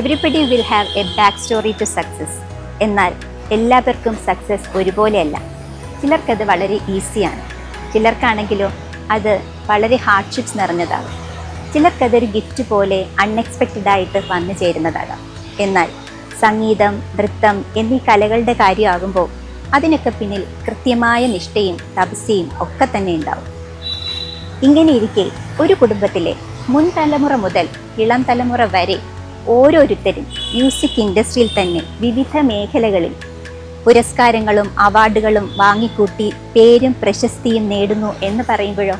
Everybody will have a back story to success. എന്നാൽ എല്ലാവർക്കും success ഒരുപോലെയല്ല. ചിലർക്കത് വളരെ ഈസിയാണ്, ചിലർക്കാണെങ്കിലോ അത് വളരെ ഹാർഡ്ഷിപ്സ് നിറഞ്ഞതാകും. ചിലർക്കതൊരു ഗിഫ്റ്റ് പോലെ അൺഎക്സ്പെക്റ്റഡായിട്ട് വന്നു ചേരുന്നതാകാം. എന്നാൽ സംഗീതം, നൃത്തം എന്നീ കലകളുടെ കാര്യമാകുമ്പോൾ അതിനൊക്കെ പിന്നിൽ കൃത്യമായ നിഷ്ഠയും തപസ്യയും ഒക്കെ തന്നെ ഉണ്ടാവും. ഇങ്ങനെയിരിക്കെ ഒരു കുടുംബത്തിലെ മുൻ തലമുറ മുതൽ ഇളം തലമുറ വരെ ഓരോരുത്തരും മ്യൂസിക് ഇൻഡസ്ട്രിയിൽ തന്നെ വിവിധ മേഖലകളിൽ പുരസ്കാരങ്ങളും അവാർഡുകളും വാങ്ങിക്കൂട്ടി പേരും പ്രശസ്തിയും നേടുന്നു എന്ന് പറയുമ്പോഴോ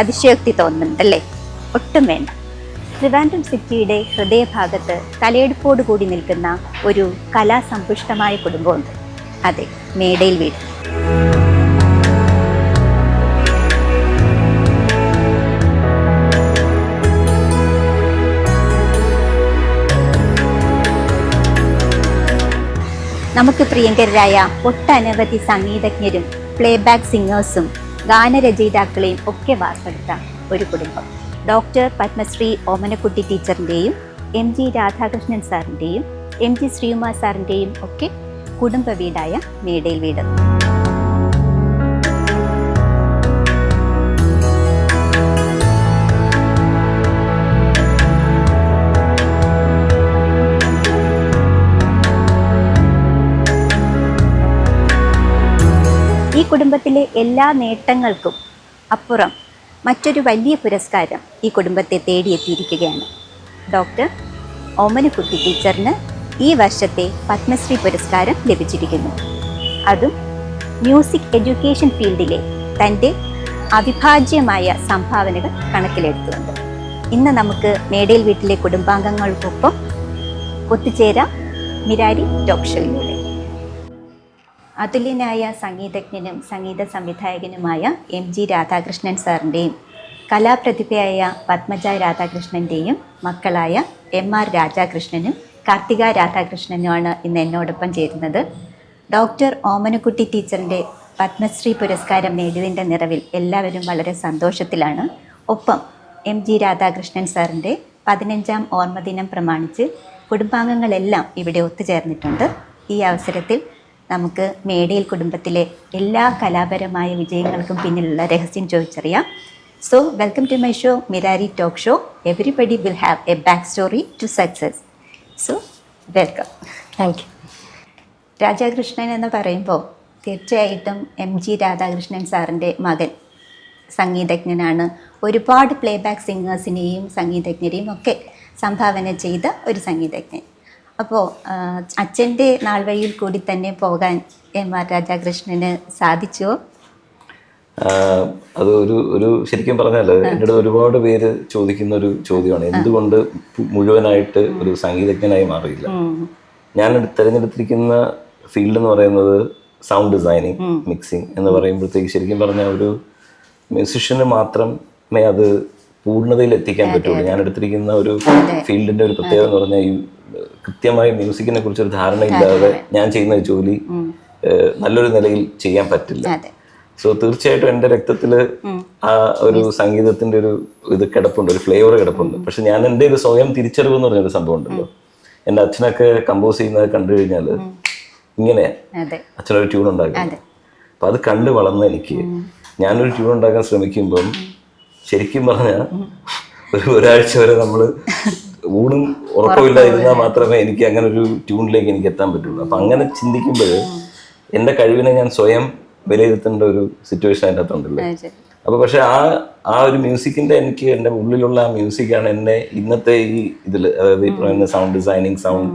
അതിശയോക്തി തോന്നുന്നുണ്ടല്ലേ? ഒട്ടും വേണ്ട. ട്രിവാൻഡ്രം സിറ്റിയുടെ ഹൃദയഭാഗത്ത് തലയെടുപ്പോടുകൂടി നിൽക്കുന്ന ഒരു കലാസമ്പുഷ്ടമായ കുടുംബമുണ്ട്. അതെ, മേടയിൽ വീട്. നമുക്ക് പ്രിയങ്കരായ ഒട്ടനവധി സംഗീതജ്ഞരും പ്ലേബാക്ക് സിംഗേഴ്സും ഗാനരചയിതാക്കളെയും ഒക്കെ വാർത്തെടുത്ത ഒരു കുടുംബം. ഡോക്ടർ പത്മശ്രീ ഓമനക്കുട്ടി ടീച്ചറിൻ്റെയും MG രാധാകൃഷ്ണൻ സാറിൻ്റെയും MG ശ്രീകുമാർ സാറിൻ്റെയും ഒക്കെ കുടുംബ വീടായ മേടയിൽ വീട്. ഈ കുടുംബത്തിലെ എല്ലാ നേട്ടങ്ങൾക്കും അപ്പുറം മറ്റൊരു വലിയ പുരസ്കാരം ഈ കുടുംബത്തെ തേടിയെത്തിയിരിക്കുകയാണ്. ഡോക്ടർ ഓമനക്കുട്ടി ടീച്ചറിന് ഈ വർഷത്തെ പത്മശ്രീ പുരസ്കാരം ലഭിച്ചിരിക്കുന്നു. അതും മ്യൂസിക് എഡ്യൂക്കേഷൻ ഫീൽഡിലെ തൻ്റെ അവിഭാജ്യമായ സംഭാവനകൾ കണക്കിലെടുത്തുകൊണ്ട്. ഇന്ന് നമുക്ക് മേടയിൽ വീട്ടിലെ കുടുംബാംഗങ്ങൾക്കൊപ്പം ഒത്തുചേരാം മിരാരി ടോക്ക് ഷോയിലൂടെ. അതുല്യനായ സംഗീതജ്ഞനും സംഗീത സംവിധായകനുമായ MG രാധാകൃഷ്ണൻ സാറിൻ്റെയും കലാപ്രതിഭയായ പത്മജ രാധാകൃഷ്ണൻ്റെയും മക്കളായ MR രാധാകൃഷ്ണനും കാർത്തിക രാധാകൃഷ്ണനുമാണ് ഇന്ന് എന്നോടൊപ്പം ചേരുന്നത്. ഡോക്ടർ ഓമനക്കുട്ടി ടീച്ചറിൻ്റെ പത്മശ്രീ പുരസ്കാരം നേടിയതിൻ്റെ നിറവിൽ എല്ലാവരും വളരെ സന്തോഷത്തിലാണ്. ഒപ്പം MG രാധാകൃഷ്ണൻ സാറിൻ്റെ 15ാം ഓർമ്മദിനം പ്രമാണിച്ച് കുടുംബാംഗങ്ങളെല്ലാം ഇവിടെ ഒത്തുചേർന്നിട്ടുണ്ട്. ഈ അവസരത്തിൽ നമുക്ക് മേടയിൽ കുടുംബത്തിലെ എല്ലാ കലാപരമായ വിജയങ്ങൾക്കും പിന്നിലുള്ള രഹസ്യം ചോദിച്ചറിയാം. So welcome to my show Mirari talk show. Everybody will have a back story to success. So welcome. Thank you. Radhakrishnan എന്ന് പറയുമ്പോൾ തീർച്ചയായിട്ടും MG രാധാകൃഷ്ണൻ സാറിൻ്റെ മകൻ സംഗീതജ്ഞനാണ്. ഒരുപാട് പ്ലേബാക്ക് സിംഗേഴ്സിനെയും സംഗീതജ്ഞരെയും ഒക്കെ സംഭാവന ചെയ്ത ഒരു സംഗീതജ്ഞൻ. അപ്പോൾ അച്ഛൻ്റെ നാൾ വഴിയിൽ കൂടി തന്നെ പോകാൻ MR രാധാകൃഷ്ണന് സാധിച്ചുവോ? അത് ഒരു ശരിക്കും പറഞ്ഞാൽ എൻ്റെ അടുത്ത് ഒരുപാട് പേര് ചോദിക്കുന്ന ഒരു ചോദ്യമാണ്, എന്തുകൊണ്ട് മുഴുവനായിട്ട് ഒരു സംഗീതജ്ഞനായി മാറിയില്ല. ഞാൻ തിരഞ്ഞെടുത്തിരിക്കുന്ന ഫീൽഡ് എന്ന് പറയുന്നത് സൗണ്ട് ഡിസൈനിങ്, മിക്സിങ് എന്ന് പറയുമ്പോഴത്തേക്ക് ശരിക്കും പറഞ്ഞാൽ ഒരു മ്യൂസിഷ്യന് മാത്രമേ അത് പൂർണ്ണതയിൽ എത്തിക്കാൻ പറ്റുള്ളൂ. ഞാൻ എടുത്തിരിക്കുന്ന ഒരു ഫീൽഡിൻ്റെ ഒരു പ്രത്യേകത എന്ന് പറഞ്ഞാൽ ഈ കൃത്യമായി മ്യൂസിക്കിനെ കുറിച്ചൊരു ധാരണയില്ലാതെ ഞാൻ ചെയ്യുന്ന ജോലി നല്ലൊരു നിലയിൽ ചെയ്യാൻ പറ്റില്ല. സോ തീർച്ചയായിട്ടും എൻ്റെ രക്തത്തിൽ ആ ഒരു സംഗീതത്തിന്റെ ഒരു ഇത് കിടപ്പുണ്ട്, ഒരു ഫ്ലേവർ കിടപ്പുണ്ട്. പക്ഷെ ഞാൻ എൻ്റെ ഒരു സ്വയം തിരിച്ചറിവ് എന്ന് പറഞ്ഞൊരു സംഭവം ഉണ്ടല്ലോ. എൻ്റെ അച്ഛനൊക്കെ കമ്പോസ് ചെയ്യുന്നത് കണ്ടു കഴിഞ്ഞാൽ ഇങ്ങനെ അച്ഛനൊരു ട്യൂൺ ഉണ്ടാക്കും. അപ്പൊ അത് കണ്ട് വളർന്ന എനിക്ക് ഞാനൊരു ട്യൂൺ ഉണ്ടാക്കാൻ ശ്രമിക്കുമ്പം ശരിക്കും പറഞ്ഞാൽ ഒരാഴ്ച വരെ നമ്മൾ ഊണും ഉറക്കമില്ലാതിരുന്നാൽ മാത്രമേ എനിക്ക് അങ്ങനെ ഒരു ട്യൂണിലേക്ക് എനിക്ക് എത്താൻ പറ്റുള്ളൂ. അപ്പൊ അങ്ങനെ ചിന്തിക്കുമ്പോൾ എൻ്റെ കഴിവിനെ ഞാൻ സ്വയം വിലയിരുത്തേണ്ട ഒരു സിറ്റുവേഷൻ അതിൻ്റെ അകത്തുണ്ടല്ലോ. അപ്പൊ പക്ഷെ ആ ഒരു മ്യൂസിക്കിന്റെ എനിക്ക് എൻ്റെ ഉള്ളിലുള്ള ആ മ്യൂസിക്കാണ് എന്നെ ഇന്നത്തെ ഈ ഇതിൽ, അതായത് ഈ പറയുന്ന സൗണ്ട് ഡിസൈനിങ്, സൗണ്ട്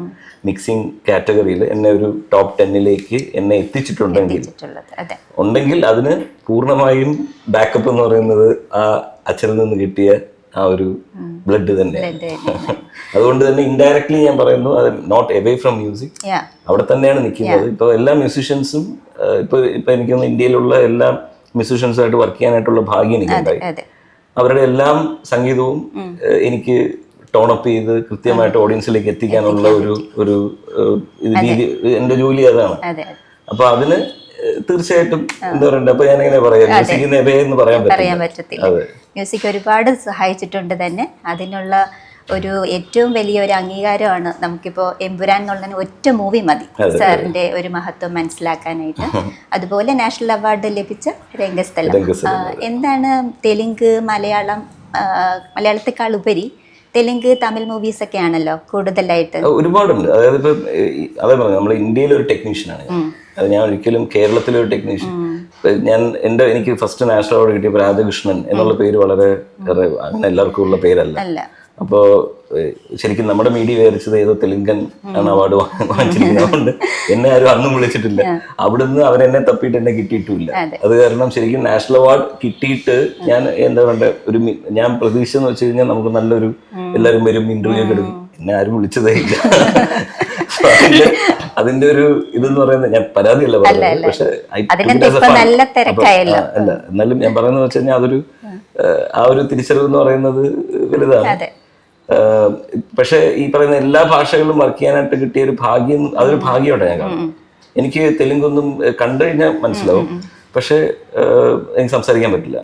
മിക്സിംഗ് കാറ്റഗറിയിൽ എന്നെ ഒരു ടോപ്പ് 10 എന്നെ എത്തിച്ചിട്ടുണ്ടെങ്കിൽ അതിന് പൂർണ്ണമായും ബാക്കപ്പ് എന്ന് പറയുന്നത് ആ അച്ഛനിൽ നിന്ന് കിട്ടിയ ആ ഒരു ബ്ലഡ് തന്നെ. അതുകൊണ്ട് തന്നെ ഇൻഡയറക്ട്ലി ഞാൻ പറയുന്നു, അത് നോട്ട് എവേ ഫ്രം മ്യൂസിക്, അവിടെ തന്നെയാണ് നിൽക്കുന്നത്. ഇപ്പൊ എല്ലാ മ്യൂസിഷ്യൻസും ഇപ്പൊ എനിക്കൊന്ന് ഇന്ത്യയിലുള്ള എല്ലാ മ്യൂസിഷ്യൻസുമായിട്ട് വർക്ക് ചെയ്യാനായിട്ടുള്ള ഭാഗ്യം എനിക്കുണ്ടായി. അവരുടെ എല്ലാം സംഗീതവും എനിക്ക് ടോണപ്പ് ചെയ്ത് കൃത്യമായിട്ട് ഓഡിയൻസിലേക്ക് എത്തിക്കാനുള്ള ഒരു രീതി എൻ്റെ ജോലി അതാണ്. അപ്പൊ അതിന് തീർച്ചയായിട്ടും എന്താ പറയണ്ടേ, അപ്പൊ ഞാനെങ്ങനെ പറയാം, മ്യൂസിക്കിന് എവേ എന്ന് പറയാൻ പറ്റത്തില്ല. മ്യൂസിക് ഒരുപാട് സഹായിച്ചിട്ടുണ്ട് തന്നെ. അതിനുള്ള ഒരു ഏറ്റവും വലിയൊരു അംഗീകാരമാണ് നമുക്കിപ്പോൾ എമ്പുരാൻ എന്നുള്ള ഒറ്റ മൂവി മതി സാറിൻ്റെ ഒരു മഹത്വം മനസ്സിലാക്കാനായിട്ട്. അതുപോലെ നാഷണൽ അവാർഡ് ലഭിച്ച രംഗസ്ഥലം. എന്താണ് തെലുങ്ക്, മലയാളത്തെക്കാൾ ഉപരി തെലുങ്ക്, തമിഴ് മൂവീസ് ഒക്കെ ആണല്ലോ കൂടുതലായിട്ട്. ഒരുപാടുണ്ട്. അതായത് ഇപ്പം അതേ പറഞ്ഞു, നമ്മൾ ഇന്ത്യയിലെ ഒരു ടെക്നീഷ്യനാണ്. അത് ഞാൻ ഒരിക്കലും കേരളത്തിലെ ഒരു ടെക്നീഷ്യൻ. എനിക്ക് ഫസ്റ്റ് നാഷണൽ അവാർഡ് കിട്ടിയപ്പോൾ രാധാകൃഷ്ണൻ എന്നുള്ള പേര് വളരെ അങ്ങനെ എല്ലാവർക്കും ഉള്ള പേരല്ല. അപ്പോൾ ശരിക്കും നമ്മുടെ മീഡിയ വിചാരിച്ചത് ഏതോ തെലുങ്കൻ ആണ് അവാർഡ് വാങ്ങിച്ചിരിക്കുന്നതുകൊണ്ട് എന്നെ ആരും അന്നും വിളിച്ചിട്ടില്ല. അവിടുന്ന് അവരെന്നെ തപ്പിയിട്ട് എന്നെ കിട്ടിയിട്ടുമില്ല. അത് കാരണം ശരിക്കും നാഷണൽ അവാർഡ് കിട്ടിയിട്ട് ഞാൻ എന്താ പറയുക, ഞാൻ പ്രതീക്ഷിച്ചെന്ന് വെച്ച് കഴിഞ്ഞാൽ നമുക്ക് നല്ലൊരു എല്ലാവരും വരും, ഇന്റർവ്യൂ ഒക്കെ എടുക്കും. എന്നെ ആരും വിളിച്ചതേ ഇല്ല. അതിന്റെ ഒരു ഇതെന്ന് പറയുന്നത്, ഞാൻ പരാതിയല്ല പറയുന്നത്, പക്ഷെ അല്ല, എന്നാലും ഞാൻ പറയുന്നത് വെച്ച് കഴിഞ്ഞാൽ അതൊരു ആ ഒരു തിരിച്ചറിവ് എന്ന് പറയുന്നത് വലുതാണ്. പക്ഷെ ഈ പറയുന്ന എല്ലാ ഭാഷകളിലും വർക്ക് ചെയ്യാനായിട്ട് കിട്ടിയ ഒരു ഭാഗ്യം, അതൊരു ഭാഗ്യമായിട്ട് ഞാൻ കാണും. എനിക്ക് തെലുങ്കൊന്നും കണ്ടു കഴിഞ്ഞാൽ മനസ്സിലാവും, പക്ഷെ എനിക്ക് സംസാരിക്കാൻ പറ്റില്ല.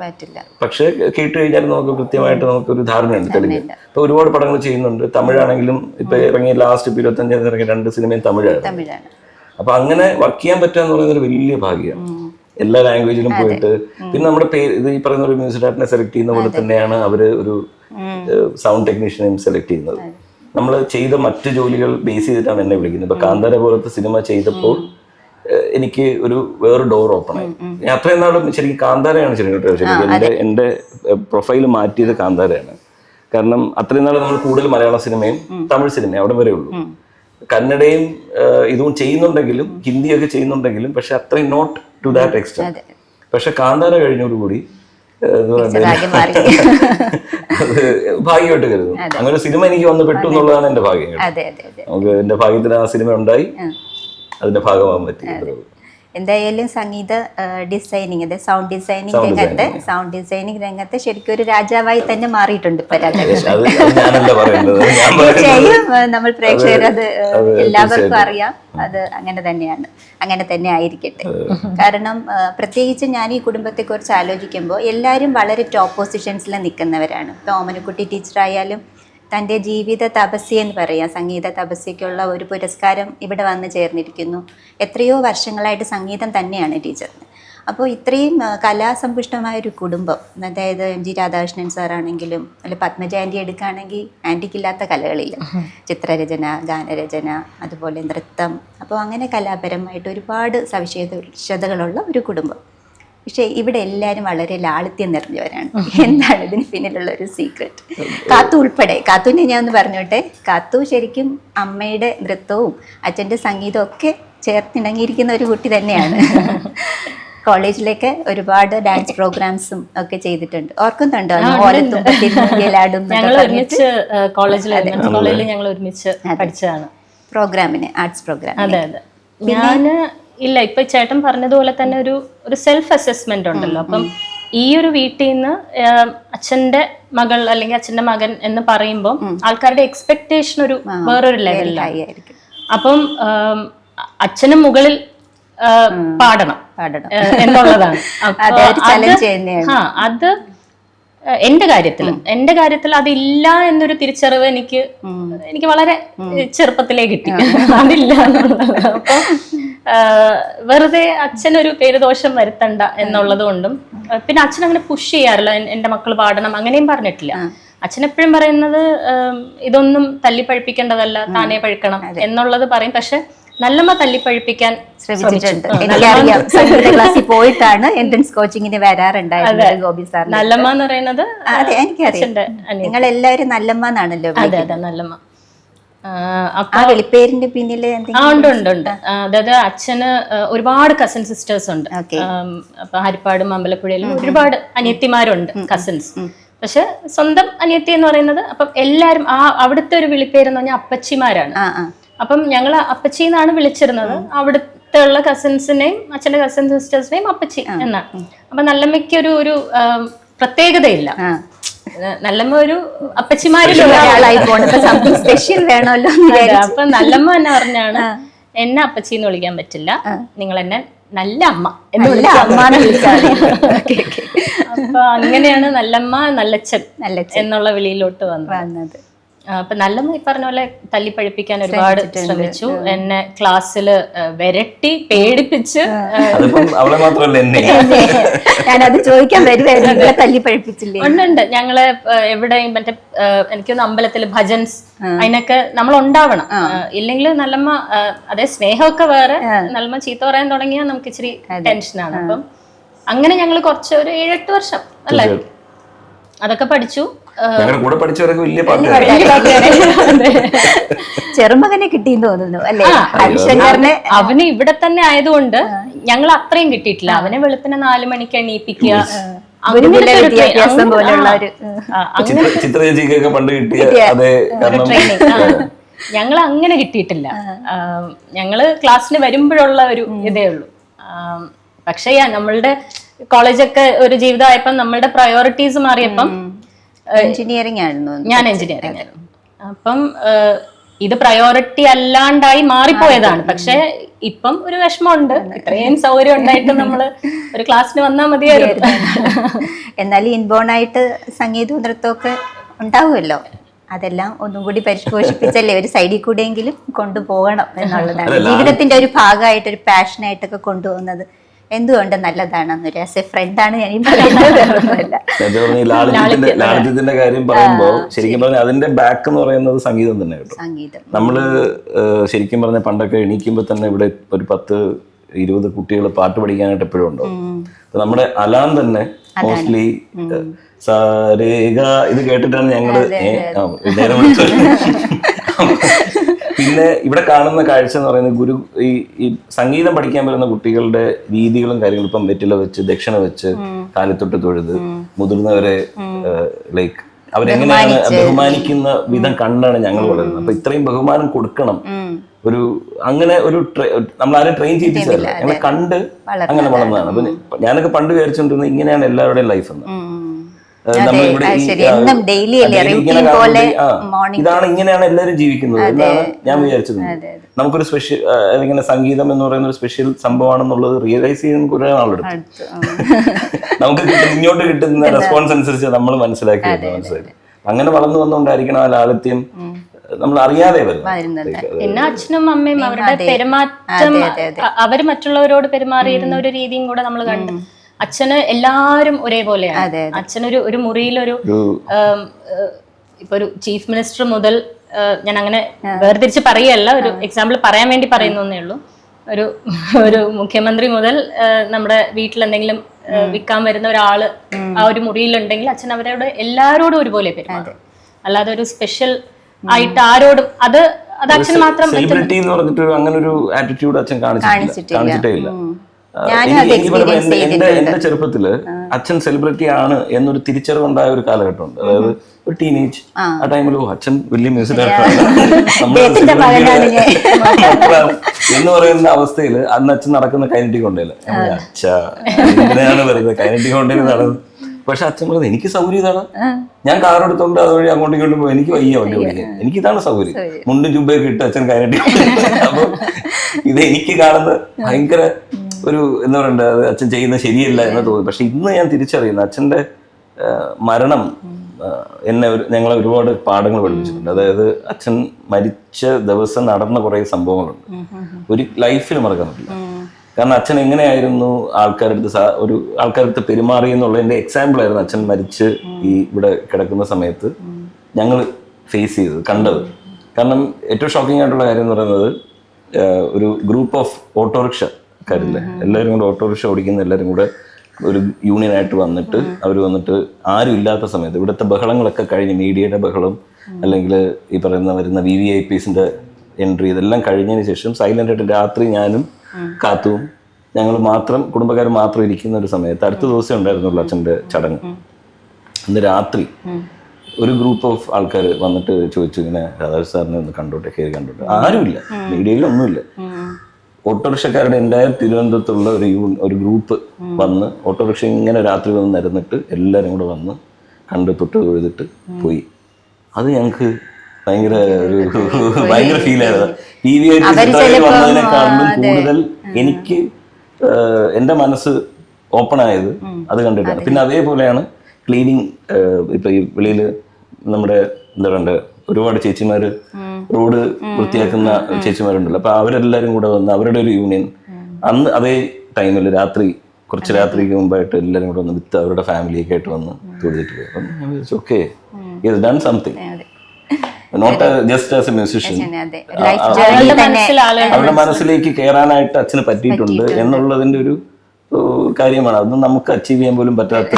പക്ഷെ കേട്ട് കഴിഞ്ഞാൽ നമുക്ക് കൃത്യമായിട്ട് നമുക്കൊരു ധാരണയുണ്ട് തെലുങ്ക്. ഇപ്പൊ ഒരുപാട് പടങ്ങൾ ചെയ്യുന്നുണ്ട്. തമിഴാണെങ്കിലും ഇപ്പൊ ഇറങ്ങിയ ലാസ്റ്റ് 25 ഇറങ്ങിയ 2 സിനിമയും തമിഴാണ്. അപ്പൊ അങ്ങനെ വർക്ക് ചെയ്യാൻ പറ്റുക എന്ന് പറയുന്നത് ഒരു വലിയ ഭാഗ്യമാണ്. എല്ലാ ലാംഗ്വേജിലും പോയിട്ട്, പിന്നെ നമ്മുടെ പേര് ഇത് ഈ പറയുന്ന ഒരു മ്യൂസിക് ഡയറക്ടറിനെ സെലക്ട് ചെയ്യുന്ന പോലെ തന്നെയാണ് അവര് ഒരു സൗണ്ട് ടെക്നീഷ്യനെയും സെലക്ട് ചെയ്യുന്നത്. നമ്മൾ ചെയ്ത മറ്റു ജോലികൾ ബേസ് ചെയ്തിട്ടാണ് എന്നെ വിളിക്കുന്നത്. ഇപ്പൊ കാന്താര പോലത്തെ സിനിമ ചെയ്തപ്പോൾ എനിക്ക് ഒരു വേറെ ഡോർ ഓപ്പൺ ആയി. ഞാൻ അത്രയും നാളും ശരിക്കും കാന്താരയാണ് ശരിക്കും എന്റെ പ്രൊഫൈൽ മാറ്റിയത് കാന്താരയാണ്. കാരണം അത്രയും നാൾ നമ്മൾ കൂടുതൽ മലയാള സിനിമയും തമിഴ് സിനിമയും അവിടെ വരെ ഉള്ളൂ. കന്നഡയും ഇതും ചെയ്യുന്നുണ്ടെങ്കിലും ഹിന്ദിയൊക്കെ ചെയ്യുന്നുണ്ടെങ്കിലും പക്ഷെ അത്രയും നോട്ട് ടു ദാറ്റ് എക്സ്റ്റെന്റ്. പക്ഷെ കാന്താര കഴിഞ്ഞോടുകൂടി ഭാഗ്യമായിട്ട് കരുതുന്നു. അങ്ങനെ സിനിമ എനിക്ക് വന്ന് പെട്ടു എന്നുള്ളതാണ് എന്റെ ഭാഗ്യം. നമുക്ക് എന്റെ ഭാഗ്യത്തിന് ആ സിനിമ ഉണ്ടായി, അതിന്റെ ഭാഗമാകാൻ പറ്റി. എന്തായാലും സംഗീത ഡിസൈനിങ്, അതായത് സൗണ്ട് ഡിസൈനിങ് രംഗത്ത് ശരിക്കും ഒരു രാജാവായി തന്നെ മാറിയിട്ടുണ്ട് ഇപ്പൊ. തീർച്ചയായും നമ്മൾ പ്രേക്ഷകർ അത് എല്ലാവർക്കും അറിയാം. അത് അങ്ങനെ തന്നെയാണ്, അങ്ങനെ തന്നെ ആയിരിക്കട്ടെ. കാരണം പ്രത്യേകിച്ച് ഞാൻ ഈ കുടുംബത്തെക്കുറിച്ച് ആലോചിക്കുമ്പോൾ എല്ലാവരും വളരെ ടോപ്പ് പൊസിഷൻസിൽ നിൽക്കുന്നവരാണ്. ഇപ്പൊ ഓമനക്കുട്ടി ടീച്ചറായാലും തൻ്റെ ജീവിത തപസ്യ എന്ന് പറയാം, സംഗീത തപസ്യക്കുള്ള ഒരു പുരസ്കാരം ഇവിടെ വന്ന് ചേർന്നിരിക്കുന്നു. എത്രയോ വർഷങ്ങളായിട്ട് സംഗീതം തന്നെയാണ് ടീച്ചറിന്. അപ്പോൾ ഇത്രയും കലാസമ്പുഷ്ടമായൊരു കുടുംബം, അതായത് MG രാധാകൃഷ്ണൻ സാറാണെങ്കിലും അല്ല പത്മജ ആൻറ്റി എടുക്കുകയാണെങ്കിൽ ആൻറ്റിക്കില്ലാത്ത കലകളില്ല. ചിത്രരചന, ഗാനരചന, അതുപോലെ നൃത്തം. അപ്പോൾ അങ്ങനെ കലാപരമായിട്ട് ഒരുപാട് സവിശേഷതകളുള്ള ഒരു കുടുംബം. പക്ഷെ ഇവിടെ എല്ലാവരും വളരെ ലാളിത്യം നിറഞ്ഞവരാണ്. എന്താണ് ഇതിന് പിന്നിലുള്ള ഒരു സീക്രട്ട്? കാത്തു ഉൾപ്പെടെ. കാത്തുവിനെ ഞാൻ ഒന്ന് പറഞ്ഞോട്ടെ. കാത്തു ശരിക്കും അമ്മയുടെ നൃത്തവും അച്ഛൻ്റെ സംഗീതവും ഒക്കെ ചേർത്തിണങ്ങിയിരിക്കുന്ന ഒരു കുട്ടി തന്നെയാണ്. കോളേജിലേക്ക് ഒരുപാട് ഡാൻസ് പ്രോഗ്രാംസും ഒക്കെ ചെയ്തിട്ടുണ്ട്. ഓർക്കുന്നുണ്ടോ? ഞങ്ങൾ ഒരുമിച്ച് കോളേജിൽ ഞങ്ങൾ ഒരുമിച്ച് പഠിച്ചതാണ്. പ്രോഗ്രാമിന്, ആർട്സ് പ്രോഗ്രാം. അതെ അതെ. ഞാന് ഇല്ല, ഇപ്പൊ ചേട്ടൻ പറഞ്ഞതുപോലെ തന്നെ ഒരു സെൽഫ് അസസ്മെന്റ് ഉണ്ടല്ലോ. അപ്പം ഈ ഒരു വീട്ടിൽ നിന്ന് അച്ഛന്റെ മകൾ അല്ലെങ്കിൽ അച്ഛന്റെ മകൻ എന്ന് പറയുമ്പോൾ ആൾക്കാരുടെ എക്സ്പെക്ടേഷൻ ഒരു വേറൊരു ലെവലിലായിരിക്കും. അപ്പം അച്ഛന് മുകളിൽ പാടണം എന്നുള്ളതാണ്. അത് എന്റെ കാര്യത്തിൽ അതില്ല എന്നൊരു തിരിച്ചറിവ് എനിക്ക് വളരെ ചെറുപ്പത്തിലേ കിട്ടി. അതില്ല എന്നുള്ളത്. അപ്പൊ വെറുതെ അച്ഛനൊരു പേരുദോഷം വരുത്തണ്ട എന്നുള്ളത് കൊണ്ടും, പിന്നെ അച്ഛൻ അങ്ങനെ പുഷ് ചെയ്യാറില്ല എന്റെ മക്കൾ പാടണം അങ്ങനെയും പറഞ്ഞിട്ടില്ല. അച്ഛൻ എപ്പോഴും പറയുന്നത് ഇതൊന്നും തല്ലിപ്പഴിപ്പിക്കേണ്ടതല്ല, താനേ പഴുക്കണം എന്നുള്ളത് പറയും. പക്ഷെ നല്ലമ്മ തല്ലിപ്പഴിപ്പിക്കാൻ ശ്രമിച്ചിട്ടുണ്ട്. എനിക്കറിയാം, സംഗീത ക്ലാസ്സിൽ പോയിട്ടാണ് എൻട്രൻസ് കോച്ചിങ്ങിന് വരാറുണ്ടായിരുന്നത് ഗോപി സാർ. നല്ലമ്മ എന്ന് പറയുന്നത് അതെ എനിക്കറിയാം. നിങ്ങൾ എല്ലാവരും നല്ലമ്മ എന്നാണല്ലോ. അതെ അതെ, നല്ലമ്മ. ആ വെളിപ്പേരിന്റെ പിന്നില് ഉണ്ട്. അതായത് അച്ഛന് ഒരുപാട് കസിൻ സിസ്റ്റേഴ്സ് ഉണ്ട്. അപ്പൊ ഹരിപ്പാടും അമ്പലപ്പുഴയിലും ഒരുപാട് അനിയത്തിമാരുണ്ട്, കസിൻസ്. പക്ഷെ സ്വന്തം അനിയത്തി എന്ന് പറയുന്നത്, അപ്പം എല്ലാരും അവിടുത്തെ ഒരു വിളിപ്പേരെന്ന് പറഞ്ഞാൽ അപ്പച്ചിമാരാണ്. അപ്പം ഞങ്ങൾ അപ്പച്ചി എന്നാണ് വിളിച്ചിരുന്നത്. അവിടുത്തെ ഉള്ള കസിൻസിനെയും അച്ഛന്റെ കസിൻ സിസ്റ്റേഴ്സിനെയും അപ്പച്ചി എന്നാണ്. അപ്പൊ നല്ലമ്മയ്ക്ക് ഒരു പ്രത്യേകതയില്ല. നല്ലമ്മ ഒരു അപ്പച്ചിമാരിൽ ഒരാളായി പോകണം, സ്പെഷ്യൽ വേണമല്ലോ. അപ്പൊ നല്ലമ്മ എന്നെ പറഞ്ഞാണ്, എന്നെ അപ്പച്ചി എന്ന് വിളിക്കാൻ പറ്റില്ല, നിങ്ങൾ എന്നെ നല്ല അമ്മ എന്ന് വിളിച്ചാൽ. അപ്പൊ അങ്ങനെയാണ് നല്ലമ്മ നല്ലച്ഛൻ എന്നുള്ള വിളിയിലോട്ട് വന്നത്. അപ്പൊ നല്ലമ്മ ഈ പറഞ്ഞ പോലെ തല്ലി പഠിപ്പിക്കാൻ ഒരുപാട് ശ്രമിച്ചു. എന്നെ ക്ലാസ്സിൽ വിരട്ടി പേടിപ്പിച്ച്, അവളെ മാത്രമല്ല എന്നെ, ഞാനത് ചോദിക്കാൻ വരുവായിരുന്നു, തല്ലി പഠിപ്പിച്ചില്ലേ? ഉണ്ട്. ഞങ്ങള് എവിടെയും മറ്റേ എനിക്കൊന്ന് അമ്പലത്തില് ഭജൻസ് അതിനൊക്കെ നമ്മൾ ഉണ്ടാവണം. ഇല്ലെങ്കിൽ നല്ലമ്മ അതേ സ്നേഹമൊക്കെ വേറെ, നല്ലമ്മ ചീത്ത പറയാൻ തുടങ്ങിയാൽ നമുക്ക് ഇച്ചിരി ടെൻഷനാണ്. അപ്പം അങ്ങനെ ഞങ്ങൾ കുറച്ച് ഒരു 7-8 വർഷം അല്ലേ അതൊക്കെ പഠിച്ചു. കൂടെ പഠിച്ചവരൊക്കെ വലിയ ചെറുമകനെ കിട്ടിയെന്ന് തോന്നുന്നു അല്ലേ? അവന് ഇവിടെ തന്നെ ആയതുകൊണ്ട് ഞങ്ങൾ അത്രയും കിട്ടിയിട്ടില്ല. അവനെ വെളുപ്പിനെ 4 മണിക്ക് എണീപ്പിക്കുക, ചിത്രചേച്ചിക്കൊക്കെ പണ്ട് കിട്ടിയ ഞങ്ങൾ അങ്ങനെ കിട്ടിയിട്ടില്ല. ഞങ്ങള് ക്ലാസ്സിന് വരുമ്പോഴുള്ള ഒരു ഇതേ ഉള്ളൂ. പക്ഷേ നമ്മളുടെ കോളേജൊക്കെ ഒരു ജീവിതമായപ്പം നമ്മളുടെ പ്രയോറിറ്റീസ് മാറിയപ്പം എഞ്ചിനീയറിംഗ് ആയിരുന്നു. ഞാൻ എഞ്ചിനീയറിംഗ് ആയിരുന്നു. അപ്പം ഇത് പ്രയോറിറ്റി അല്ലാണ്ടായി മാറിപ്പോയതാണ്. പക്ഷെ ഇപ്പം ഒരു വിഷമമുണ്ട്, ഇത്രയും സൗകര്യം ഉണ്ടായിട്ട് നമ്മള് ഒരു ക്ലാസ്സിന് വന്നാൽ മതിയായിരുന്നു. എന്നാലും ഇൻബോൺ ആയിട്ട് സംഗീതവും നൃത്തമൊക്കെ ഉണ്ടാവുമല്ലോ, അതെല്ലാം ഒന്നും കൂടി പരിപോഷിപ്പിച്ചല്ലേ ഒരു സൈഡിൽ കൂടെയെങ്കിലും കൊണ്ടുപോകണം എന്നുള്ളതാണ്. ജീവിതത്തിന്റെ ഒരു ഭാഗമായിട്ട്, ഒരു പാഷനായിട്ടൊക്കെ കൊണ്ടുപോകുന്നത് എന്തുകൊണ്ട് നല്ലതാണെന്നൊരു ആസ് എ ഫ്രണ്ടാണ് ഞാൻ ഈ പറയുന്നത്. ലാളിത്യത്തിന്റെ കാര്യം പറയുമ്പോൾ ശരിക്കും പറഞ്ഞാൽ അതിന്റെ ബാക്ക് എന്ന് പറയുന്നത് സംഗീതം തന്നെ കേട്ടോ. സംഗീതം നമ്മള് ശരിക്കും പറഞ്ഞ പണ്ടൊക്കെ എണീക്കുമ്പോ തന്നെ ഇവിടെ ഒരു 10-20 കുട്ടികൾ പാട്ട് പഠിക്കാനായിട്ട് എപ്പോഴും ഉണ്ടാവും. നമ്മുടെ അലാം തന്നെ മോസ്റ്റ്ലി സാരേഗ ഇത് കേട്ടിട്ടാണ് ഞങ്ങള് നേരം പിന്നെ ഇവിടെ കാണുന്ന കാഴ്ച എന്ന് പറയുന്നത് ഈ സംഗീതം പഠിക്കാൻ വരുന്ന കുട്ടികളുടെ രീതികളും കാര്യങ്ങളും ഇപ്പം വെറ്റില വെച്ച് ദക്ഷിണ വെച്ച് കാലിത്തൊട്ട് തൊഴുത് മുതിർന്നവരെ ലൈക്ക് അവരെങ്ങനെയാണ് ബഹുമാനിക്കുന്ന വിധം കണ്ടാണ് ഞങ്ങൾ വളരുന്നത്. അപ്പൊ ഇത്രയും ബഹുമാനം കൊടുക്കണം. ഒരു അങ്ങനെ ഒരു നമ്മളാരും ട്രെയിൻ ചെയ്യിപ്പിച്ചതല്ല, ഞങ്ങളെ കണ്ട് അങ്ങനെ വളർന്നതാണ്. അപ്പൊ ഞാനൊക്കെ പണ്ട് വിചാരിച്ചുകൊണ്ടിരുന്നത് ഇങ്ങനെയാണ് എല്ലാവരുടെയും ലൈഫ് എന്ന്. ഇതാണ് ഇങ്ങനെയാണ് എല്ലാവരും ജീവിക്കുന്നത് എന്നാണ് ഞാൻ വിചാരിച്ചത്. നമുക്കൊരു സ്പെഷ്യൽ ഇങ്ങനെ സംഗീതം എന്ന് പറയുന്ന ഒരു സ്പെഷ്യൽ സംഭവമാണെന്നുള്ളത് റിയലൈസ് ചെയ്യാൻ കുറെ നാളെടുത്തു. നമുക്ക് ഇങ്ങോട്ട് കിട്ടുന്ന റെസ്പോൺസ് അനുസരിച്ച് നമ്മൾ മനസ്സിലാക്കി. അങ്ങനെ വളർന്നു വന്നുകൊണ്ടായിരിക്കണം ആ ലാളിത്യം നമ്മൾ അറിയാതെ വരുന്നത്. പിന്നെ അച്ഛനും അമ്മയും അവരുടെ പെരുമാറ്റം, അവര് മറ്റുള്ളവരോട് പെരുമാറിയിരുന്ന ഒരു രീതിയും കൂടെ നമ്മൾ കണ്ടു. അച്ഛന് എല്ലാരും ഒരേപോലെയാണ്. അച്ഛനൊരു മുറിയിലൊരു ഇപ്പൊ ഒരു ചീഫ് മിനിസ്റ്റർ മുതൽ, ഞാൻ അങ്ങനെ വേർതിരിച്ച് പറയല്ല, ഒരു എക്സാമ്പിൾ പറയാൻ വേണ്ടി പറയുന്നേ ഉള്ളൂ. ഒരു മുഖ്യമന്ത്രി മുതൽ നമ്മുടെ വീട്ടിൽ എന്തെങ്കിലും വിൽക്കാൻ വരുന്ന ഒരാള് ആ ഒരു മുറിയിലുണ്ടെങ്കിൽ അച്ഛൻ അവരോട് എല്ലാരോടും ഒരുപോലെ പെരുമാറും. അല്ലാതെ ഒരു സ്പെഷ്യൽ ആയിട്ട് ആരോടും അത് അച്ഛൻ മാത്രം സെലിബ്രിറ്റി എന്ന് പറഞ്ഞിട്ട് അങ്ങനെ ഒരു ആറ്റിറ്റ്യൂഡ് അച്ഛൻ കാണിച്ചിട്ടേ ഇല്ല. എന്റെ ചെറുപ്പത്തില് അച്ഛൻ സെലിബ്രിറ്റി ആണ് എന്നൊരു തിരിച്ചറിവുണ്ടായ ഒരു കാലഘട്ടമുണ്ട്. അതായത് ഒരു ടീനേജ് ആ ടൈമിൽ അച്ഛൻ വലിയ മ്യൂസിക് എന്ന് പറയുന്ന അവസ്ഥയിൽ അന്ന് അച്ഛൻ നടക്കുന്ന കൈനറ്റിക് കൊണ്ടേല അച്ഛാ ഇങ്ങനെയാണ് വരുന്നത് കൈനറ്റിക് കൊണ്ടേല് നടന്നത്. പക്ഷെ അച്ഛൻ പറയുന്നത് എനിക്ക് സൗകര്യം ഇതാണ്, ഞാൻ കാർ എടുത്തോണ്ട് അതുവഴി അങ്ങോട്ടും ഇങ്ങോട്ടും പോയി, എനിക്ക് വയ്യ വണ്ടി ഓടിക്കാൻ, എനിക്കിതാണ് സൗകര്യം, മുണ്ടും ചുമ്പയൊക്കെ ഇട്ട് അച്ഛൻ കൈനറ്റിക്. അപ്പൊ ഇത് എനിക്ക് കാണുന്ന ഭയങ്കര ഒരു എന്താ പറയണ്ടത്, അച്ഛൻ ചെയ്യുന്നത് ശരിയല്ല എന്ന് തോന്നി. പക്ഷെ ഇന്ന് ഞാൻ തിരിച്ചറിയുന്നു അച്ഛൻ്റെ മരണം ഞങ്ങളെ ഒരുപാട് പാഠങ്ങൾ പഠിപ്പിച്ചിട്ടുണ്ട്. അതായത് അച്ഛൻ മരിച്ച ദിവസം നടന്ന കുറേ സംഭവങ്ങളുണ്ട്, ഒരു ലൈഫിൽ മറക്കാൻ പറ്റില്ല. കാരണം അച്ഛൻ എങ്ങനെയായിരുന്നു ആൾക്കാരടുത്ത് പെരുമാറി എന്നുള്ളതിന്റെ എക്സാമ്പിൾ ആയിരുന്നു അച്ഛൻ മരിച്ച് ഈ ഇവിടെ കിടക്കുന്ന സമയത്ത് ഞങ്ങൾ ഫേസ് ചെയ്തത്, കണ്ടത്. കാരണം ഏറ്റവും ഷോക്കിംഗ് ആയിട്ടുള്ള കാര്യം എന്ന് പറയുന്നത് ഒരു ഗ്രൂപ്പ് ഓഫ് ഓട്ടോറിക്ഷക്കാരില്ലേ, എല്ലാവരും കൂടെ ഓട്ടോറിക്ഷ ഓടിക്കുന്ന എല്ലാവരും കൂടെ ഒരു യൂണിയനായിട്ട് വന്നിട്ട് അവർ വന്നിട്ട് ആരും ഇല്ലാത്ത സമയത്ത് ഇവിടുത്തെ ബഹളങ്ങളൊക്കെ കഴിഞ്ഞ് മീഡിയയുടെ ബഹളം അല്ലെങ്കിൽ ഈ പറയുന്ന വരുന്ന VVIPസിന്റെ എൻട്രി ഇതെല്ലാം കഴിഞ്ഞതിന് ശേഷം സൈലന്റ് ആയിട്ട് രാത്രി ഞാനും കാത്തും ഞങ്ങൾ മാത്രം കുടുംബക്കാർ മാത്രം ഇരിക്കുന്ന ഒരു സമയത്ത് അടുത്ത ദിവസം ഉണ്ടായിരുന്നുള്ളൂ അച്ഛൻ്റെ ചടങ്ങ്. ഇന്ന് രാത്രി ഒരു ഗ്രൂപ്പ് ഓഫ് ആൾക്കാർ വന്നിട്ട് ചോദിച്ചു ഇങ്ങനെ രാധാകൃഷ്ണൻ സാറിനെ ഒന്ന് കണ്ടോട്ടെ, കയറി കണ്ടോട്ടെ. ആരുമില്ല, മീഡിയയിലൊന്നുമില്ല. ഓട്ടോറിക്ഷക്കാരുടെ എൻ്റെ തിരുവനന്തപുരത്തുള്ള ഒരു ഗ്രൂപ്പ് വന്ന് ഓട്ടോറിക്ഷ ഇങ്ങനെ രാത്രി വന്ന് നിരന്നിട്ട് എല്ലാവരും കൂടെ വന്ന് കണ്ട് തൊട്ട് തൊഴുതിട്ട് പോയി. അത് ഞങ്ങൾക്ക് ഭയങ്കര ഫീലായിരുന്നു. വന്നതിനേക്കാളും കൂടുതൽ എനിക്ക് എൻ്റെ മനസ്സ് ഓപ്പൺ ആയത് അത് കണ്ടിട്ടാണ്. പിന്നെ അതേപോലെയാണ് ക്ലീനിങ്. ഇപ്പൊ ഈ വെളിയിൽ നമ്മുടെ എന്താ പറയുക ഒരുപാട് ചേച്ചിമാര് റോഡ് വൃത്തിയാക്കുന്ന ചേച്ചിമാരുണ്ടല്ലോ. അപ്പൊ അവരെല്ലാരും കൂടെ വന്ന് അവരുടെ ഒരു യൂണിയൻ അന്ന് അതേ ടൈമിൽ കുറച്ച് രാത്രിക്ക് മുമ്പായിട്ട് എല്ലാരും കൂടെ വന്ന് വിത്ത് അവരുടെ ഫാമിലിയൊക്കെ ആയിട്ട് വന്ന് തൊഴുതിട്ട് പോയി. അപ്പം ഞാൻ വിചാരിച്ചു okay is done something, not just as a musician. അവരുടെ മനസ്സിലേക്ക് കയറാനായിട്ട് അച്ഛന് പറ്റിയിട്ടുണ്ട് എന്നുള്ളതിന്റെ ഒരു കാര്യമാണ്. അതൊന്നും നമുക്ക് അച്ചീവ് ചെയ്യാൻ പോലും പറ്റാത്ത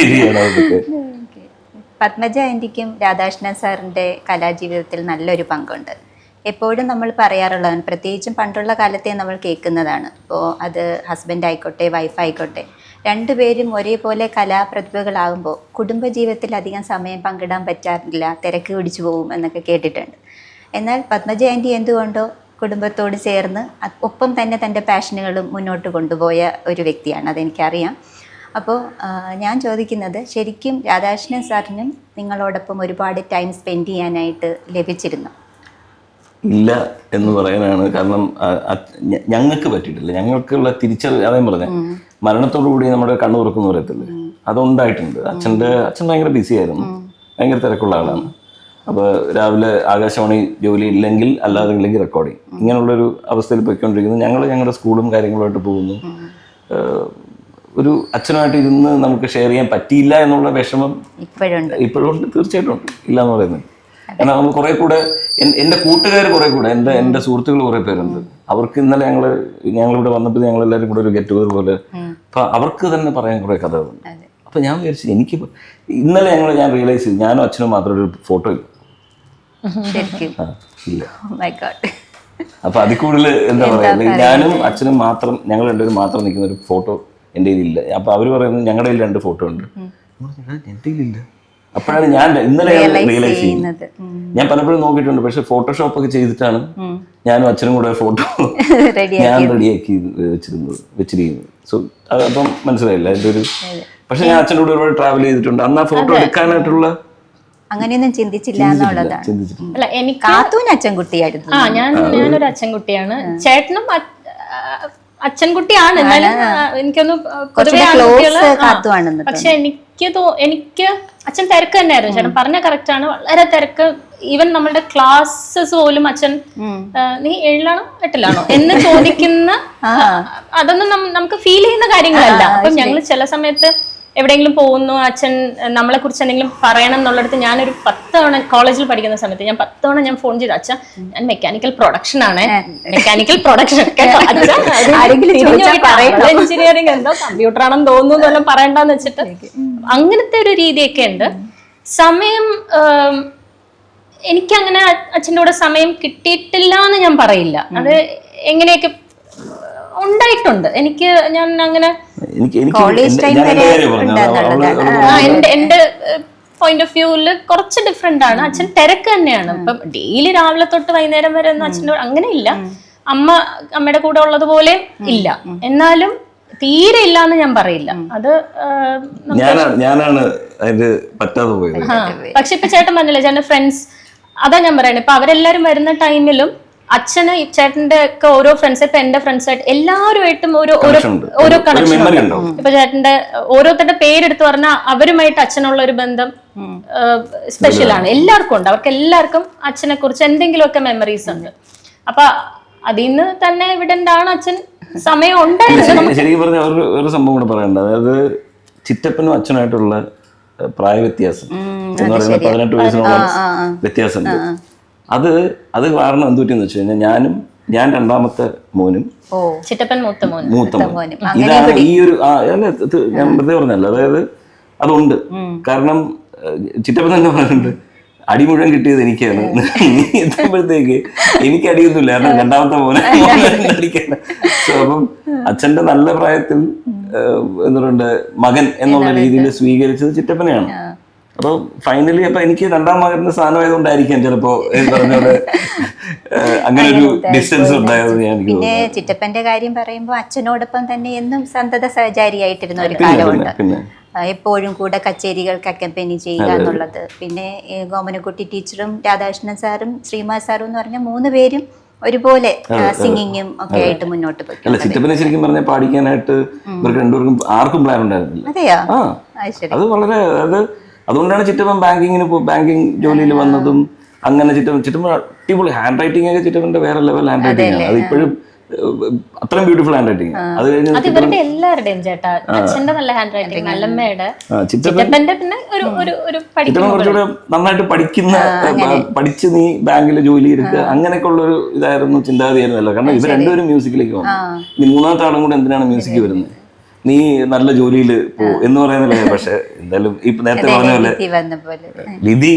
രീതിയാണ് അതൊക്കെ. പത്മജ ആൻറ്റിക്കും രാധാകൃഷ്ണൻ സാറിൻ്റെ കലാജീവിതത്തിൽ നല്ലൊരു പങ്കുണ്ട്. എപ്പോഴും നമ്മൾ പറയാറുള്ളതാണ്, പ്രത്യേകിച്ചും പണ്ടുള്ള കാലത്തെ നമ്മൾ കേൾക്കുന്നതാണ്. ഇപ്പോൾ അത് ഹസ്ബൻഡ് ആയിക്കോട്ടെ വൈഫായിക്കോട്ടെ, രണ്ടുപേരും ഒരേപോലെ കലാപ്രതിഭകളാകുമ്പോൾ കുടുംബജീവിതത്തിൽ അധികം സമയം പങ്കിടാൻ പറ്റാറില്ല, തിരക്ക് പിടിച്ചു പോകും എന്നൊക്കെ കേട്ടിട്ടുണ്ട്. എന്നാൽ പത്മജ ആൻറ്റി എന്തുകൊണ്ടോ കുടുംബത്തോട് ചേർന്ന് ഒപ്പം തന്നെ തൻ്റെ പാഷനുകളും മുന്നോട്ട് കൊണ്ടുപോയ ഒരു വ്യക്തിയാണ്, അതെനിക്കറിയാം. അപ്പോൾ ഞാൻ ചോദിക്കുന്നത്, ശരിക്കും രാധാകൃഷ്ണൻ സാറിനും നിങ്ങളോടൊപ്പം ഒരുപാട് ടൈം സ്പെൻഡ് ചെയ്യാനായിട്ട് ലഭിച്ചിരുന്നു? ഇല്ല എന്ന് പറയാനാണ്. കാരണം ഞങ്ങൾക്ക് പറ്റിയിട്ടില്ല. ഞങ്ങൾക്കുള്ള തിരിച്ചറിവ് അതേ പറഞ്ഞ മരണത്തോടു കൂടി നമ്മുടെ കണ്ണു തുറക്കുന്നു പറയത്തില്ലേ, അതുണ്ടായിട്ടുണ്ട്. അച്ഛൻ ഭയങ്കര ബിസി ആയിരുന്നു, ഭയങ്കര തിരക്കുള്ള ആളാണ്. അപ്പോൾ രാവിലെ ആകാശവാണി ജോലി ഇല്ലെങ്കിൽ അല്ലാതെ ഇല്ലെങ്കിൽ റെക്കോർഡിങ്, ഇങ്ങനെയുള്ളൊരു അവസ്ഥയിൽ പോയിക്കൊണ്ടിരിക്കുന്നു. ഞങ്ങളുടെ സ്കൂളും കാര്യങ്ങളുമായിട്ട് പോകുന്നു. ഒരു അച്ഛനുമായിട്ട് ഇരുന്ന് നമുക്ക് ഷെയർ ചെയ്യാൻ പറ്റിയില്ല എന്നുള്ള വിഷമം ഇപ്പോഴും ഉണ്ട്, തീർച്ചയായിട്ടും ഉണ്ട്. ഇല്ല എന്ന് പറയുന്നത്. കാരണം നമ്മൾ കുറെ കൂടെ എൻ്റെ കൂട്ടുകാർ കുറെ കൂടെ എൻ്റെ സുഹൃത്തുക്കൾ കുറെ പേരുണ്ട്. അവർക്ക് ഇന്നലെ ഞങ്ങളിവിടെ വന്നപ്പോൾ ഞങ്ങളെല്ലാവരും കൂടെ ഒരു ഗെറ്റ് ടുഗദർ പോലെ, അപ്പൊ അവർക്ക് തന്നെ പറയാൻ കുറെ കഥകളുണ്ട്. അപ്പൊ ഞാൻ വിചാരിച്ചു, എനിക്ക് ഇന്നലെ ഞാൻ റിയലൈസ് ചെയ്തു, ഞാനും അച്ഛനും മാത്രം ഒരു ഫോട്ടോ ഇല്ല. അപ്പൊ അതിൽ കൂടുതൽ എന്താ പറയുക, ഞാനും അച്ഛനും മാത്രം, ഞങ്ങൾ രണ്ടുപേരും മാത്രം നിൽക്കുന്ന ഒരു ഫോട്ടോ എൻ്റെ കയ്യിലില്ല. അപ്പൊ അവര് പറയുന്നത് ഞങ്ങളുടെ കയ്യിൽ 2 ഫോട്ടോ ഉണ്ട്, എൻ്റെ കയ്യിലില്ല. അപ്പോഴാണ് ഞാൻ ഇന്നലെ റിയലൈസ് ചെയ്യുന്നത്. ഞാൻ പലപ്പോഴും നോക്കിയിട്ടുണ്ട്, പക്ഷെ ഫോട്ടോഷോപ്പ് ഒക്കെ ചെയ്തിട്ടാണ് ഞാനും അച്ഛനും കൂടെ ഫോട്ടോ ഞാൻ റെഡിയാക്കി വെച്ചിരിക്കുന്നത്. സോ അപ്പം മനസ്സിലായില്ല എൻ്റെ ഒരു. പക്ഷെ ഞാൻ അച്ഛൻ്റെ കൂടെ ഒരുപാട് ട്രാവൽ ചെയ്തിട്ടുണ്ട്. അന്ന് ആ ഫോട്ടോ എടുക്കാനായിട്ടുള്ള അങ്ങനെയൊന്നും ചിന്തിച്ചില്ല എന്നുള്ളതാണ്. അല്ല, എനിക്ക് അച്ഛൻകുട്ടിയായിരുന്നു. ഞാനൊരു അച്ഛൻകുട്ടിയാണ്. ചേട്ടനും അച്ഛൻകുട്ടിയാണ്. എന്നാലും എനിക്കൊന്ന് പൊതുവെ പക്ഷെ എനിക്ക് അച്ഛൻ തിരക്ക് തന്നെയായിരുന്നു. ചേട്ടൻ പറഞ്ഞ കറക്റ്റ് ആണ്, വളരെ തിരക്ക്. ഈവൻ നമ്മളുടെ ക്ലാസ്സസ് പോലും അച്ഛൻ നീ 7ലാണോ 8ലാണോ എന്ന് ചോദിക്കുന്ന, അതൊന്നും നമുക്ക് ഫീൽ ചെയ്യുന്ന കാര്യങ്ങളല്ല. അപ്പം ഞങ്ങൾ ചില സമയത്ത് എവിടെയെങ്കിലും പോകുന്നു, അച്ഛൻ നമ്മളെ കുറിച്ച് എന്തെങ്കിലും പറയണം എന്നുള്ളിടത്ത് ഞാനൊരു 10 തവണ കോളേജിൽ പഠിക്കുന്ന സമയത്ത് ഞാൻ 10 തവണ ഞാൻ ഫോൺ ചെയ്തു, അച്ഛൻ ഞാൻ മെക്കാനിക്കൽ പ്രൊഡക്ഷൻ ആണ്, മെക്കാനിക്കൽ പ്രൊഡക്ഷൻ എഞ്ചിനീയറിംഗ് എന്തോ കമ്പ്യൂട്ടർ ആണെന്ന് തോന്നുന്നു എന്നെല്ലാം പറയണ്ടെന്ന് വെച്ചിട്ട് അങ്ങനത്തെ ഒരു രീതിയൊക്കെ ഉണ്ട്. സമയം എനിക്കങ്ങനെ അച്ഛൻ്റെ കൂടെ സമയം കിട്ടിയിട്ടില്ല എന്ന് ഞാൻ പറയില്ല. അത് എങ്ങനെയൊക്കെ ഉണ്ടായിട്ടുണ്ട്. ഞാൻ അങ്ങനെ എന്റെ പോയിന്റ് ഓഫ് വ്യൂവില് കുറച്ച് ഡിഫറെന്റ് ആണ്. അച്ഛൻ തിരക്ക് തന്നെയാണ്. ഇപ്പം ഡെയിലി രാവിലെ തൊട്ട് വൈകുന്നേരം വരെ ഒന്നും അച്ഛൻ്റെ അങ്ങനെ ഇല്ല. അമ്മയുടെ കൂടെ ഉള്ളതുപോലെ ഇല്ല. എന്നാലും തീരെ ഇല്ല എന്ന് ഞാൻ പറയില്ല. അത് ഞാനാണ് പറ്റാതെ പോയത്. പക്ഷെ ഇപ്പൊ ചേട്ടൻ പറഞ്ഞില്ല, ചേട്ടന്റെ ഫ്രണ്ട്സ്, അതാ ഞാൻ പറയണേ. ഇപ്പൊ അവരെല്ലാരും വരുന്ന ടൈമിലും അച്ഛന് ചേട്ടന്റെ ഒക്കെ ഓരോ ഫ്രണ്ട്സ്, ഇപ്പൊ എന്റെ ഫ്രണ്ട്സായിട്ട് എല്ലാവരുമായിട്ടും ഓരോ കണക്ഷൻ ഉണ്ട്. ഇപ്പൊ ചേട്ടന്റെ ഓരോരുത്തരുടെ പേരെടുത്ത് പറഞ്ഞാൽ അവരുമായിട്ട് അച്ഛനുള്ള ഒരു ബന്ധം സ്പെഷ്യലാണ്. എല്ലാവർക്കും ഉണ്ട്. അവർക്ക് എല്ലാവർക്കും അച്ഛനെ കുറിച്ച് എന്തെങ്കിലുമൊക്കെ മെമ്മറീസ് ഉണ്ട്. അപ്പൊ അതിന്ന് തന്നെ എവിഡന്റ് ആണ് അച്ഛൻ സമയം ഉണ്ടായിരുന്നു. ശരിക്കും പറഞ്ഞ ഒരു സംഭവം കൂടെ പറയണ്ട. അതായത് ചിറ്റപ്പനും അച്ഛനായിട്ടുള്ള പ്രായ വ്യത്യാസം എന്ന് പറയുന്നത് 18 വയസ്സിനുള്ള വ്യത്യാസമുണ്ട്. അത് കാരണം എന്തുപറ്റിയെന്ന് വെച്ച് കഴിഞ്ഞാൽ ഞാൻ രണ്ടാമത്തെ മോനും ചിറ്റപ്പൻ മൂത്ത മോൻ. ഇതാണ് ഈ ഒരു ഞാൻ വെറുതെ പറഞ്ഞല്ല. അതായത് അതുണ്ട്. കാരണം ചിറ്റപ്പൻ തന്നെ പറഞ്ഞിട്ടുണ്ട്, അടി മുഴുവൻ കിട്ടിയത് എനിക്കാണ്. നീ എത്തുമ്പോഴത്തേക്ക് എനിക്ക് അടിയൊന്നുമില്ല, കാരണം രണ്ടാമത്തെ മോനെ അടിക്കാണ്. അപ്പം അച്ഛന്റെ നല്ല പ്രായത്തിൽ എന്താ പറയുക, മകൻ എന്നുള്ള രീതിയിൽ സ്വീകരിച്ചത് ചിറ്റപ്പനെയാണ്. അപ്പൊ ഫൈനലി എനിക്ക് 2ാം മകന്റെ സ്ഥാനമായതുകൊണ്ടായിരിക്കാം ചിലപ്പോ പറഞ്ഞോട് അങ്ങനെ ഒരു ഡിസ്റ്റൻസ് ഉണ്ടായത്. പിന്നെ ചിറ്റപ്പന്റെ കാര്യം പറയുമ്പോൾ അച്ഛനോടൊപ്പം തന്നെ എന്നും സന്തത സഹചാരിയായിട്ടിരുന്ന ഒരു കാലമുണ്ട്. എപ്പോഴും കൂടെ കച്ചേരികൾക്ക് അക്കമ്പനി ചെയ്യുക എന്നുള്ളത്. പിന്നെ ഗോമനക്കുട്ടി ടീച്ചറും രാധാകൃഷ്ണൻ സാറും ശ്രീമാ സാറും എന്ന് പറഞ്ഞ 3 പേരും ഒരുപോലെ സിംഗിങ്ങും ഒക്കെ ആയിട്ട് മുന്നോട്ട് പോയി. ചിറ്റപ്പനെ ശരിക്കും പറഞ്ഞാൽ പാടിക്കാനായിട്ട് ഇവർക്ക് 2 പേർക്കും ആർക്കും പ്ലാൻ ഉണ്ടായിരുന്നില്ല. അതെയോ? അത് വളരെ, അത് അതുകൊണ്ടാണ് ചിറ്റപ്പൻ ബാങ്കിങ് ജോലിയിൽ വന്നതും. അങ്ങനെ ചിറ്റപ്പൻ അടിപൊളി ഹാൻഡ് റൈറ്റിംഗ് ഒക്കെ ചിറ്റപ്പന്റെ വേറെ ലെവൽ ഹാൻഡ് റൈറ്റിംഗ് ആണ്. അത് ഇപ്പോഴും അത്രയും ബ്യൂട്ടിഫുൾ ഹാൻഡ് റൈറ്റിംഗ്. അത് കഴിഞ്ഞ് ഇവരുടെ എല്ലാവരുടെയും ചേട്ടാ, അച്ഛന്റെ നല്ല ഹാൻഡ് റൈറ്റിംഗ്, നല്ലമ്മയുടെ, ചിറ്റപ്പന്റെ പിന്നെ ഒരു ചിറ്റപ്പൻ കുറച്ചുകൂടെ നന്നായിട്ട് പഠിച്ച് നീ ബാങ്കിലെ ജോലി എടുക്കുക അങ്ങനെയൊക്കെ ഉള്ളൊരു ഇതായിരുന്നു, ചിന്താഗതിയായിരുന്നല്ലോ. കാരണം ഇവർ രണ്ടുപേരും മ്യൂസിക്കിലേക്ക് വന്നു. ഇനി മൂന്നാമത്തെ ആളും കൂടെ എന്തിനാണ് മ്യൂസിക് വരുന്നത്, നീ നല്ല ജോലിയിൽ പോ എന്ന് പറയുന്നില്ലേ. പക്ഷെ എന്തായാലും ഇപ്പൊ നേരത്തെ പറഞ്ഞ പോലെ വിധി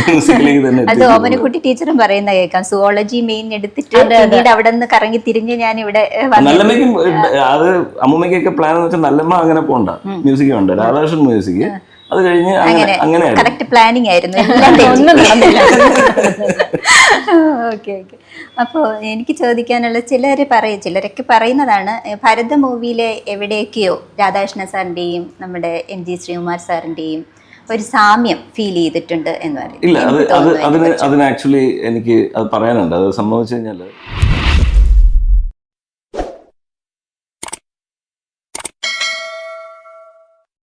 മ്യൂസിക്കിലേക്ക് തന്നെ. അത് ഓമനക്കുട്ടി ടീച്ചറും പറയുന്ന കേൾക്കാം, സുവോളജി മെയിൻ എടുത്തിട്ട് പിന്നീട് അവിടെ നിന്ന് കറങ്ങി തിരിഞ്ഞ് ഞാൻ ഇവിടെ. നല്ലമ്മയ്ക്കും അത് അമ്മൂമ്മയ്ക്കൊക്കെ പ്ലാൻ എന്ന് വെച്ചാൽ നല്ലമ്മ അങ്ങനെ പോണ്ട, മ്യൂസിക് വേണ്ട, രാധാകൃഷ്ണൻ മ്യൂസിക്. അത് കഴിഞ്ഞ് അങ്ങനെ കറക്റ്റ് പ്ലാനിങ് ആയിരുന്നു. Okay okay. അപ്പോൾ എനിക്ക് ചോദിക്കാനുള്ള ചിലരൊക്കെ പറയുന്നതാണ്, ഭരത മൂവിയിലെ എവിടെയൊക്കെയോ രാധാകൃഷ്ണ സാറിന്റെയും നമ്മുടെ MG ശ്രീകുമാർ സാറിന്റെയും ഒരു സാമ്യം ഫീൽ ചെയ്തിട്ടുണ്ട് എന്ന് പറയും. ഇല്ല, അതിന് ആക്ച്വലി എനിക്ക് അത് പറയാനുണ്ട്. അത് സംഭവിച്ചു കഴിഞ്ഞാൽ